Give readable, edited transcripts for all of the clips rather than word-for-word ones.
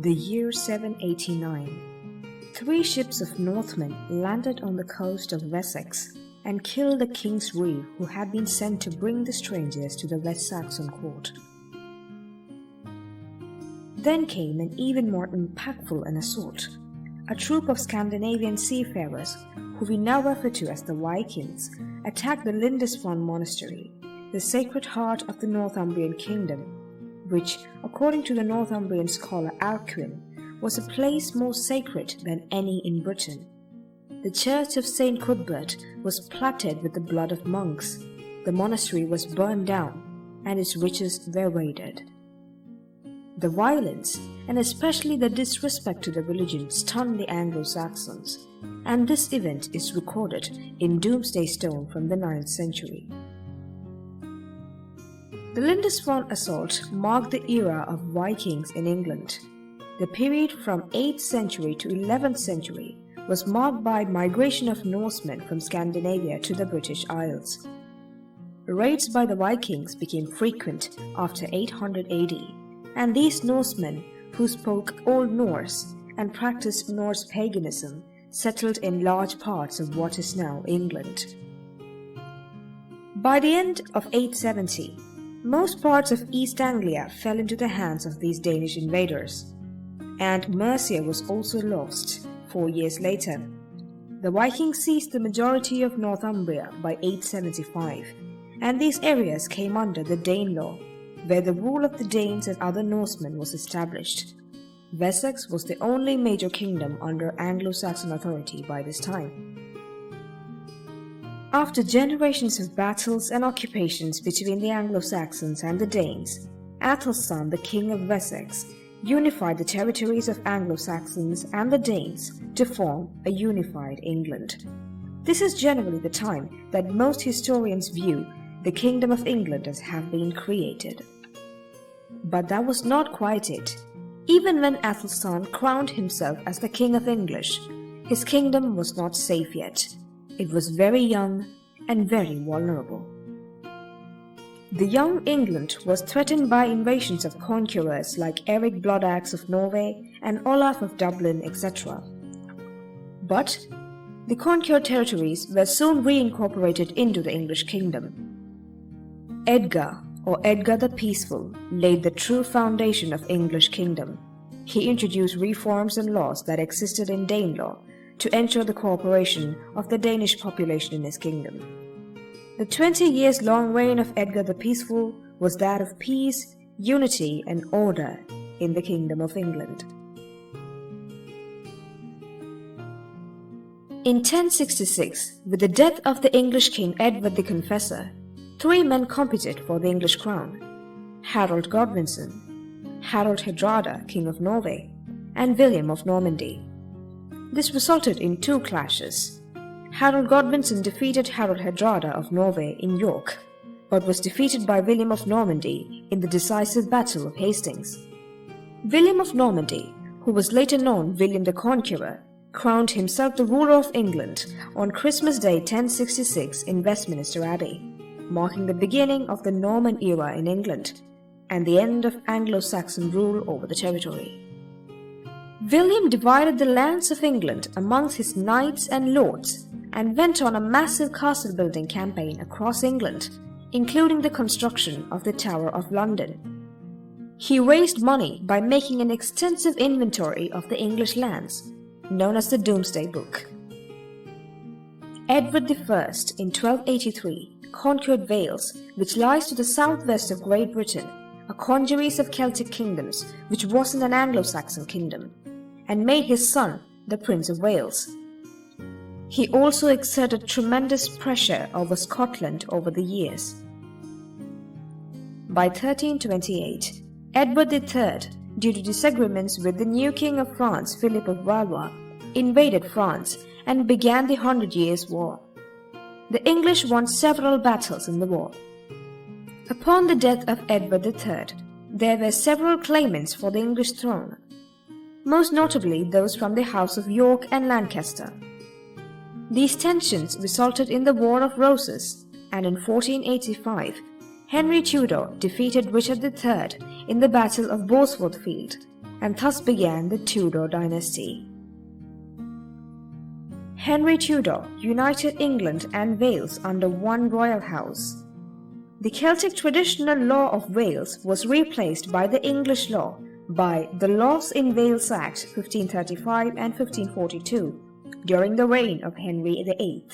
The year 789. 3 ships of Northmen landed on the coast of Wessex and killed the king's reeve who had been sent to bring the strangers to the West Saxon court. Then came an even more impactful an assault. A troop of Scandinavian seafarers, who we now refer to as the Vikings, attacked the Lindisfarne monastery, the sacred heart of the Northumbrian kingdom, which, according to the Northumbrian scholar Alcuin, was a place more sacred than any in Britain. The church of St. Cuthbert was platted with the blood of monks, the monastery was burned down, and its riches were raided. The violence, and especially the disrespect to the religion, stunned the Anglo-Saxons, and this event is recorded in Domesday Stone from the 9th century. The Lindisfarne assault marked the era of Vikings in England. The period from 8th century to 11th century was marked by migration of Norsemen from Scandinavia to the British Isles. Raids by the Vikings became frequent after 800 AD, and these Norsemen, who spoke Old Norse and practiced Norse paganism, settled in large parts of what is now England. By the end of 870, most parts of East Anglia fell into the hands of these Danish invaders, and Mercia was also lost 4 years later. The Vikings seized the majority of Northumbria by 875, and these areas came under the Danelaw, where the rule of the Danes and other Norsemen was established. Wessex was the only major kingdom under Anglo-Saxon authority by this time. After generations of battles and occupations between the Anglo-Saxons and the Danes, Athelstan, the king of Wessex, unified the territories of Anglo-Saxons and the Danes to form a unified England. This is generally the time that most historians view the Kingdom of England as having been created. But that was not quite it. Even when Athelstan crowned himself as the King of English, his kingdom was not safe yet. It was very young and very vulnerable. The young England was threatened by invasions of conquerors like Eric Bloodaxe of Norway and Olaf of Dublin, etc. But the conquered territories were soon reincorporated into the English kingdom. Edgar, or Edgar the Peaceful, laid the true foundation of English kingdom. He introduced reforms and laws that existed in Danelaw to ensure the cooperation of the Danish population in his kingdom. The 20 years long reign of Edgar the Peaceful was that of peace, unity, and order in the Kingdom of England. In 1066, with the death of the English king Edward the Confessor, 3 men competed for the English crown: Harold Godwinson, Harold Hardrada, king of Norway, and William of Normandy. This resulted in 2 clashes. Harold Godwinson defeated Harold Hardrada of Norway in York, but was defeated by William of Normandy in the decisive Battle of Hastings. William of Normandy, who was later known William the Conqueror, crowned himself the ruler of England on Christmas Day 1066 in Westminster Abbey, marking the beginning of the Norman era in England and the end of Anglo-Saxon rule over the territory. William divided the lands of England amongst his knights and lords and went on a massive castle-building campaign across England, including the construction of the Tower of London. He raised money by making an extensive inventory of the English lands, known as the Domesday Book. Edward I in 1283 conquered Wales, which lies to the southwest of Great Britain, a congeries of Celtic kingdoms which wasn't an Anglo-Saxon kingdom, and made his son the Prince of Wales. He also exerted tremendous pressure over Scotland over the years. By 1328, Edward III, due to disagreements with the new king of France, Philip of Valois, invaded France and began the 100 Years' War. The English won several battles in the war. Upon the death of Edward III, there were several claimants for the English throne, most notably those from the House of York and Lancaster. These tensions resulted in the War of Roses, and in 1485, Henry Tudor defeated Richard III in the Battle of Bosworth Field, and thus began the Tudor dynasty. Henry Tudor united England and Wales under one royal house. The Celtic traditional law of Wales was replaced by the English law by the Laws in Wales Act 1535 and 1542 during the reign of Henry VIII,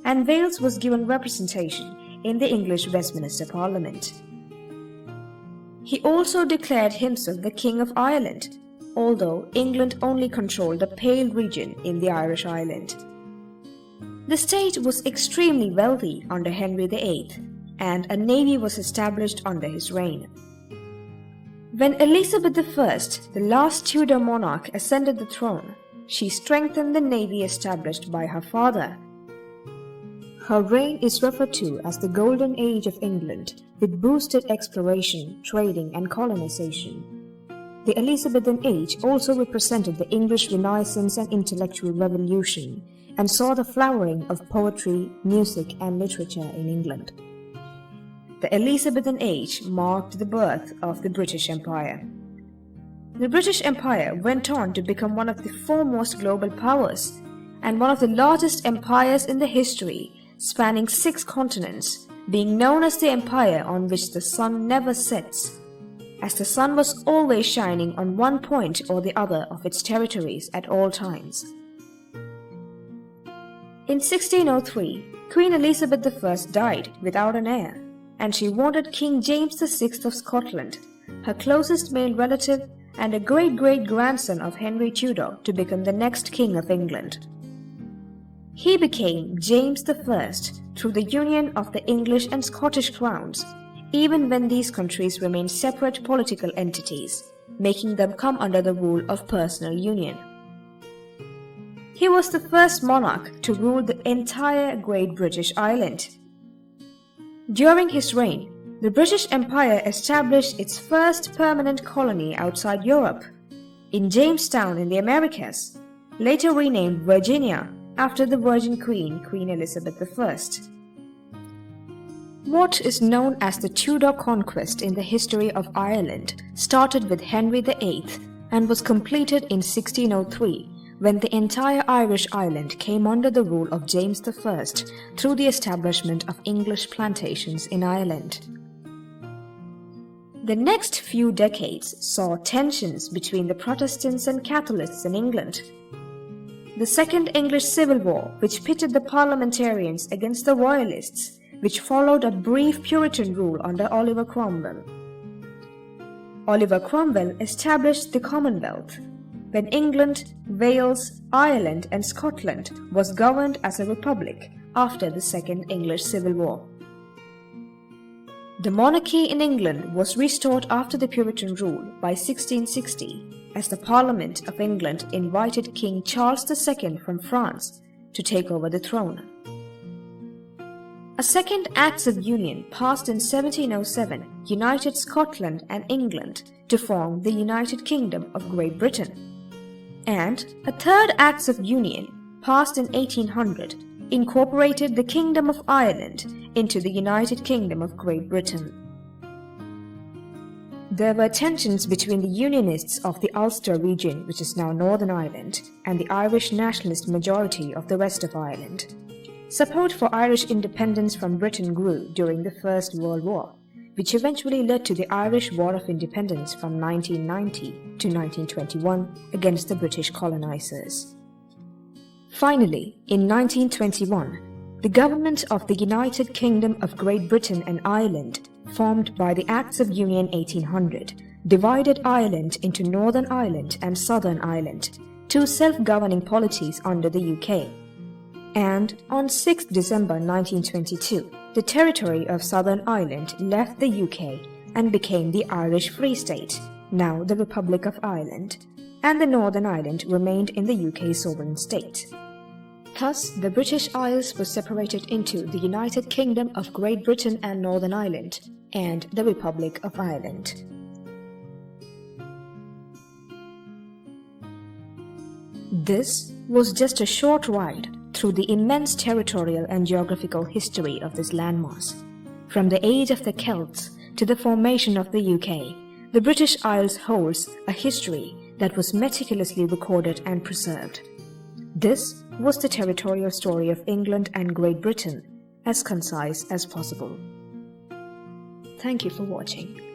and Wales was given representation in the English Westminster Parliament. He also declared himself the King of Ireland, although England only controlled the Pale region in the Irish island. The state was extremely wealthy under Henry VIII, and a navy was established under his reign. When Elizabeth I, the last Tudor monarch, ascended the throne, she strengthened the navy established by her father. Her reign is referred to as the Golden Age of England, with boosted exploration, trading and colonization. The Elizabethan age also represented the English Renaissance and intellectual revolution, and saw the flowering of poetry, music and literature in England. The Elizabethan age marked the birth of the British Empire. The British Empire went on to become one of the foremost global powers and one of the largest empires in the history, spanning 6 continents, being known as the empire on which the sun never sets, as the sun was always shining on one point or the other of its territories at all times. In 1603, Queen Elizabeth I died without an heir, and she wanted King James VI of Scotland, her closest male relative and a great-great-grandson of Henry Tudor, to become the next King of England. He became James I through the union of the English and Scottish crowns, even when these countries remained separate political entities, making them come under the rule of personal union. He was the first monarch to rule the entire Great British Island. During his reign, the British Empire established its first permanent colony outside Europe, in Jamestown in the Americas, later renamed Virginia after the Virgin Queen, Queen Elizabeth I. What is known as the Tudor conquest in the history of Ireland started with Henry VIII and was completed in 1603, when the entire Irish island came under the rule of James I through the establishment of English plantations in Ireland. The next few decades saw tensions between the Protestants and Catholics in England. The Second English Civil War, which pitted the parliamentarians against the Royalists, which followed a brief Puritan rule under Oliver Cromwell. Oliver Cromwell established the Commonwealth, when England, Wales, Ireland and Scotland was governed as a republic after the Second English Civil War. The monarchy in England was restored after the Puritan rule by 1660, as the Parliament of England invited King Charles II from France to take over the throne. A second Acts of Union passed in 1707 united Scotland and England to form the United Kingdom of Great Britain. And a third Acts of Union, passed in 1800, incorporated the Kingdom of Ireland into the United Kingdom of Great Britain. There were tensions between the Unionists of the Ulster region, which is now Northern Ireland, and the Irish nationalist majority of the rest of Ireland. Support for Irish independence from Britain grew during the First World War, which eventually led to the Irish War of Independence from 1990 to 1921 against the British colonizers. Finally, in 1921, the government of the United Kingdom of Great Britain and Ireland, formed by the Acts of Union 1800, divided Ireland into Northern Ireland and Southern Ireland, 2 self-governing polities under the UK. And on 6 December 1922, the territory of Southern Ireland left the UK and became the Irish Free State, now the Republic of Ireland, and the Northern Ireland remained in the UK sovereign state. Thus, the British Isles were separated into the United Kingdom of Great Britain and Northern Ireland, and the Republic of Ireland. This was just a short ride through the immense territorial and geographical history of this landmass. From the age of the Celts to the formation of the UK, the British Isles holds a history that was meticulously recorded and preserved. This was the territorial story of England and Great Britain, as concise as possible. Thank you for watching.